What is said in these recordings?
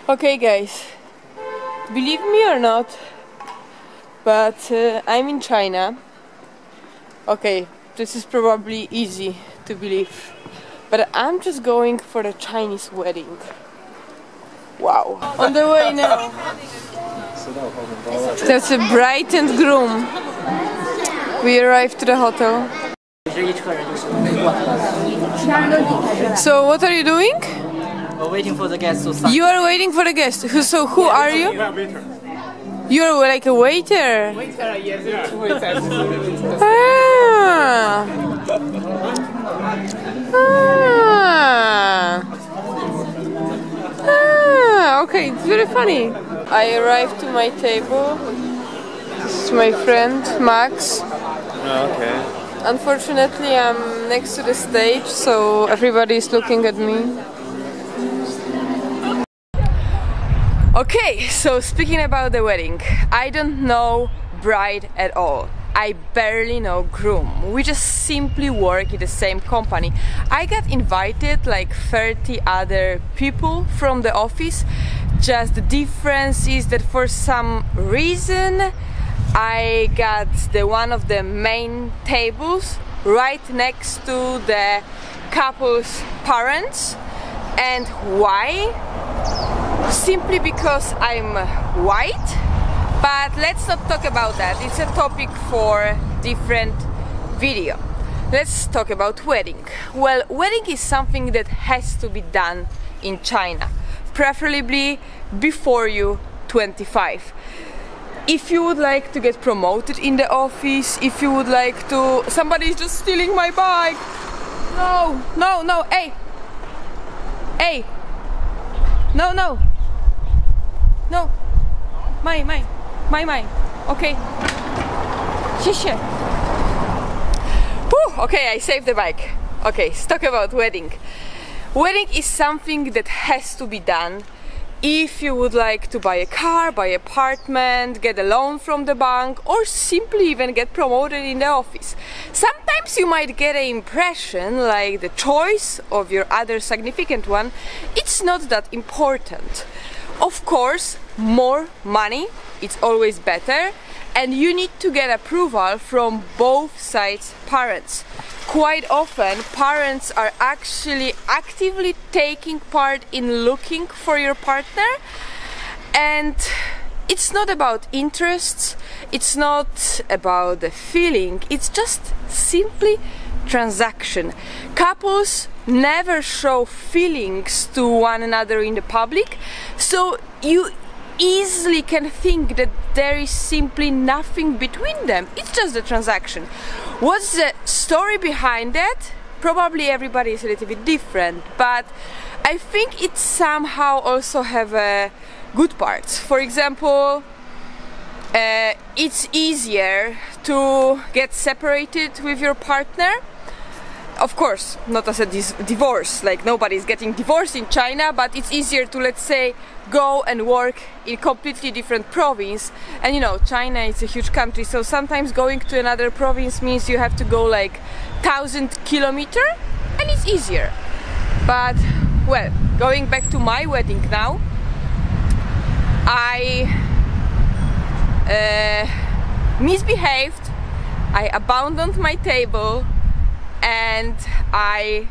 Okay guys, believe me or not, but I'm in China. Okay, this is probably easy to believe, but I'm just going for a Chinese wedding. Wow. On the way now. That's a bride and groom. We arrived to the hotel. So what are you doing? We're waiting for the guests to sign. You are waiting for the guest. So who are you? You're like a waiter. Ah. Okay, it's very funny. I arrived to my table. This is my friend Max. Okay. Unfortunately, I'm next to the stage, so everybody is looking at me. Okay, so speaking about the wedding, I don't know bride at all. I barely know groom. We just simply work in the same company. I got invited like 30 other people from the office. Just the difference is that for some reason I got the one of the main tables right next to the couple's parents. And why? Simply because I'm white, but let's not talk about that. It's a topic for different video. Let's talk about wedding. Well, wedding is something that has to be done in China, preferably before you're 25. If you would like to get promoted in the office, if you would like to... Somebody is just stealing my bike! No, no, no, hey! Hey! No, no! No! Mine. Okay. Whew, okay, I saved the bike. Okay, let's talk about wedding. Wedding is something that has to be done if you would like to buy a car, buy an apartment, get a loan from the bank, or simply even get promoted in the office. Sometimes you might get an impression like the choice of your other significant one, it's not that important. Of course, more money, it's always better, and you need to get approval from both sides' parents. Quite often, parents are actually actively taking part in looking for your partner, and it's not about interests, it's not about the feeling, it's just simply transaction. Couples never show feelings to one another in the public, so you easily can think that there is simply nothing between them. It's just a transaction. What's the story behind that? Probably everybody is a little bit different, but I think it somehow also have good parts. For example, it's easier to get separated with your partner. Of course, not as a divorce, like nobody's getting divorced in China, but it's easier to, let's say, go and work in completely different province. And you know, China is a huge country, so sometimes going to another province means you have to go like 1,000 kilometers, and it's easier. But, well, going back to my wedding now, I misbehaved, I abandoned my table, and I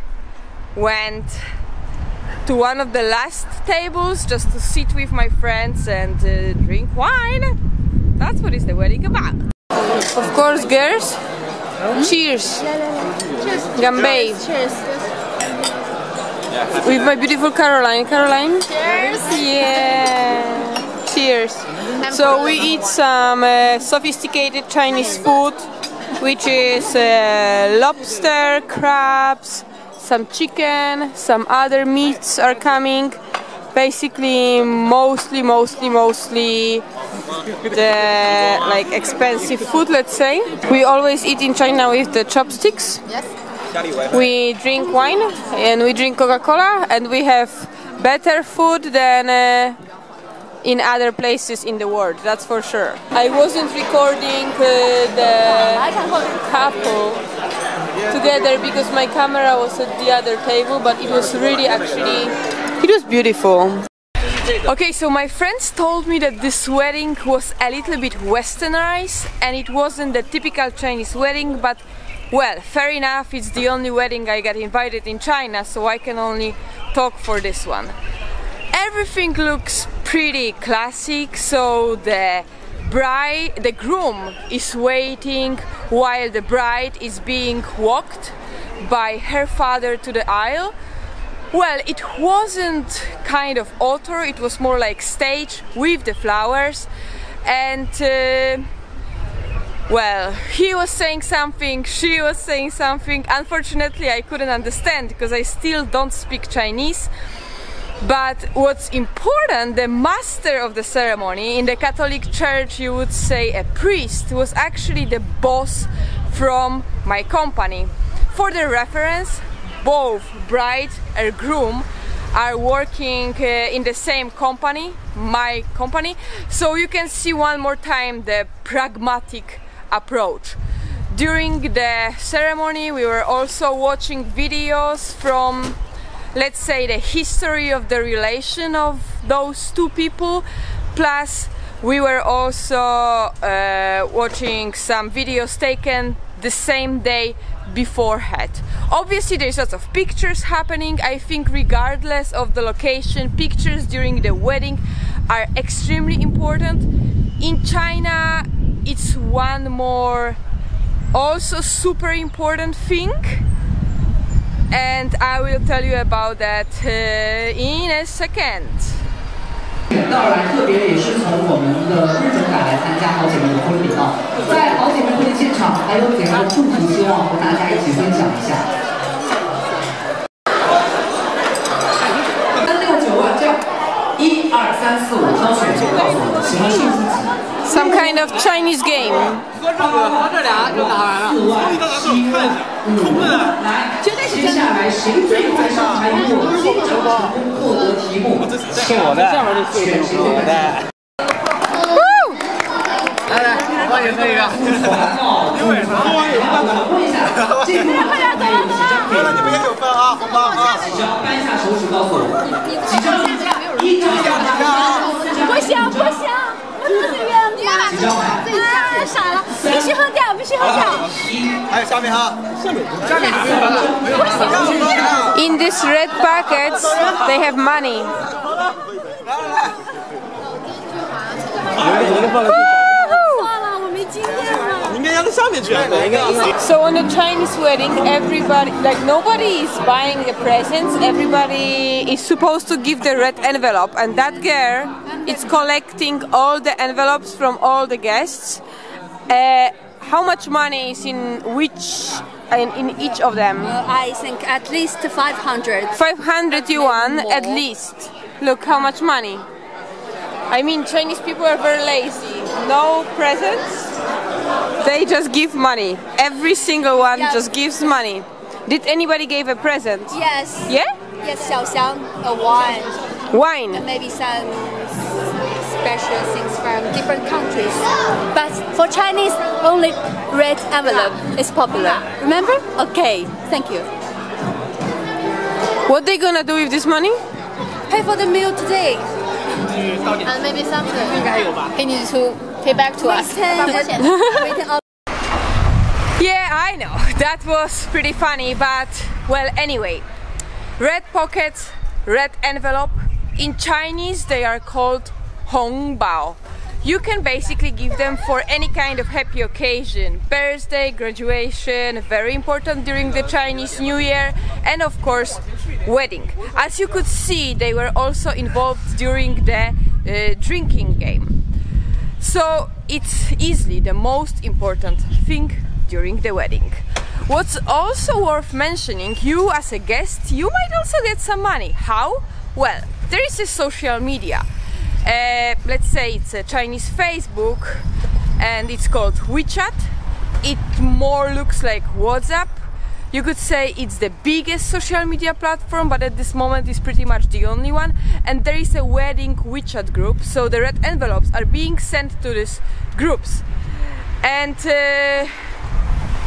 went to one of the last tables just to sit with my friends and drink wine. That's what is the wedding about. Of course, girls. Cheers. Cheers. Gambay. Cheers. With my beautiful Caroline. Caroline? Cheers. Yeah. Cheers. So we eat some sophisticated Chinese food, which is lobster, crabs, some chicken, some other meats are coming. Basically, mostly the like expensive food, let's say. We always eat in China with the chopsticks. Yes. We drink wine and we drink Coca-Cola, and we have better food than in other places in the world, that's for sure. I wasn't recording the couple together because my camera was at the other table, but it was really it was beautiful. Okay, so my friends told me that this wedding was a little bit westernized and it wasn't the typical Chinese wedding, but well, fair enough, it's the only wedding I got invited in China, so I can only talk for this one. Everything looks pretty classic, so the groom is waiting while the bride is being walked by her father to the aisle. Well, it wasn't kind of altar, it was more like stage with the flowers, and well, he was saying something, she was saying something. Unfortunately, I couldn't understand because I still don't speak Chinese. But what's important, the master of the ceremony, in the Catholic Church you would say a priest, was actually the boss from my company. For the reference, both bride and groom are working in the same company, my company, so you can see one more time the pragmatic approach. During the ceremony we were also watching videos from, let's say, the history of the relation of those two people, plus we were also watching some videos taken the same day beforehand. Obviously there's lots of pictures happening. I think regardless of the location, pictures during the wedding are extremely important. In China it's one more also super important thing, and I will tell you about that in a second. 到来特别也是从我们的日本赶来参加好姐妹的婚礼啊，在好姐妹婚礼现场还有怎样的祝福，希望和大家一起分享一下。369万这样，1、2、3、4、5挑选就告诉我们喜欢数字几。 Some kind of Chinese game. 这俩就打完了。来，接下来谁最快上台与我击掌成功获得题目？是我的，选谁我的。来，欢迎这一个。问一下，这个快点走了，走了。你们也有分啊，红包啊！只要扳下手指告诉我，几张？1张、2张、不行不行，我这是冤枉！啊，傻了，必须喝掉，必须喝掉。还有下面哈，下面In these red packets, they have money. So on a Chinese wedding, everybody, like nobody is buying the presents, everybody is supposed to give the red envelope, and that girl is collecting all the envelopes from all the guests. How much money is in each of them? I think at least 500. 500 yuan at least. Look how much money. I mean, Chinese people are very lazy. No presents. They just give money. Every single one just gives money. Did anybody give a present? Yes. Yeah? Yes, xiaoxiang, a wine. Wine. And maybe some special things from different countries. But for Chinese, only red envelope is popular. Remember? Okay, thank you. What they gonna do with this money? Pay for the meal today. And maybe something. He needs to pay back to us. Yeah, I know. That was pretty funny, but well, anyway. Red pockets, red envelope. In Chinese, they are called hongbao. You can basically give them for any kind of happy occasion. Birthday, graduation, very important during the Chinese New Year, and of course, wedding. As you could see, they were also involved during the drinking game. So it's easily the most important thing during the wedding. What's also worth mentioning, you as a guest, you might also get some money. How? Well, there is a social media. Let's say it's a Chinese Facebook and it's called WeChat. It more looks like WhatsApp. You could say it's the biggest social media platform, but at this moment it's pretty much the only one. And there is a wedding WeChat group, so the red envelopes are being sent to these groups. And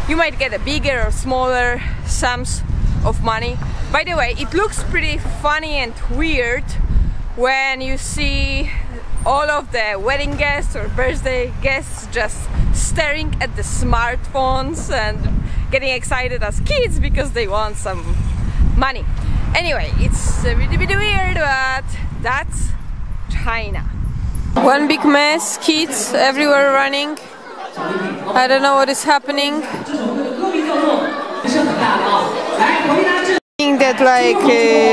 you might get a bigger or smaller sums of money. By the way, it looks pretty funny and weird when you see all of the wedding guests or birthday guests just staring at the smartphones and getting excited as kids because they want some money. Anyway, it's a little bit weird, but that's China. One big mess, kids everywhere running. I don't know what is happening. That like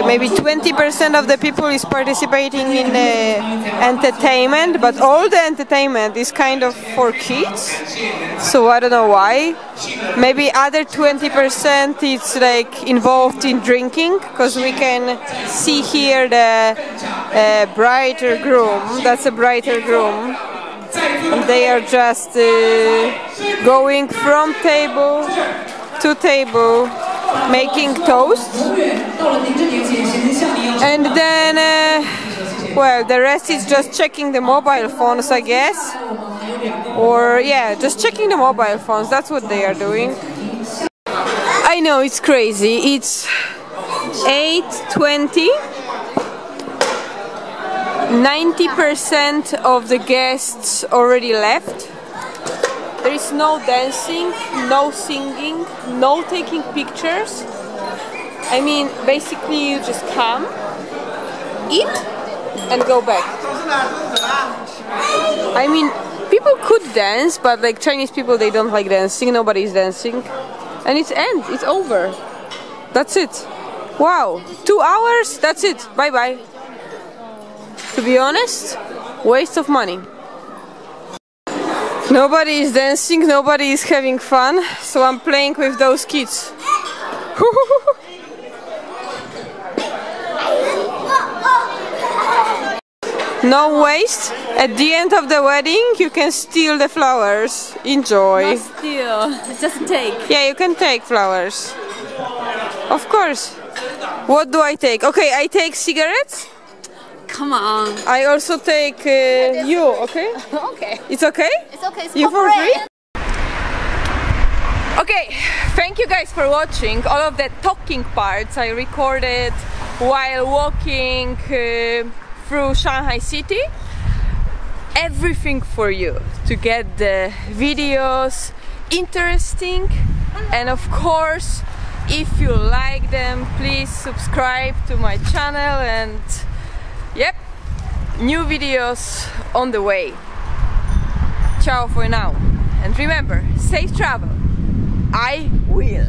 maybe 20% of the people is participating in the entertainment, but all the entertainment is kind of for kids, so I don't know why. Maybe other 20% is like involved in drinking, because we can see here the brighter groom. That's a brighter groom, and they are just going from table to table, making toast, and then well, the rest is just checking the mobile phones, I guess, or yeah, just checking the mobile phones. That's what they are doing. I know, it's crazy. It's 8:20. 90% of the guests already left. There is no dancing, no singing, no taking pictures. I mean, basically you just come, eat, and go back. I mean, people could dance, but like Chinese people, they don't like dancing. Nobody's dancing. And it's end, it's over. That's it. Wow, 2 hours, that's it, bye-bye. To be honest, waste of money. Nobody is dancing, nobody is having fun, so I'm playing with those kids. No waste. At the end of the wedding, you can steal the flowers. Enjoy. Not steal, just take. Yeah, you can take flowers. Of course. What do I take? Okay, I take cigarettes. Come on. I also take you, okay? Okay. It's okay? It's okay. It's You for free? Okay, thank you guys for watching. All of the talking parts I recorded while walking through Shanghai city. Everything for you to get the videos interesting, and of course, if you like them, please subscribe to my channel, and yep, new videos on the way. Ciao for now, and remember, safe travel. I will.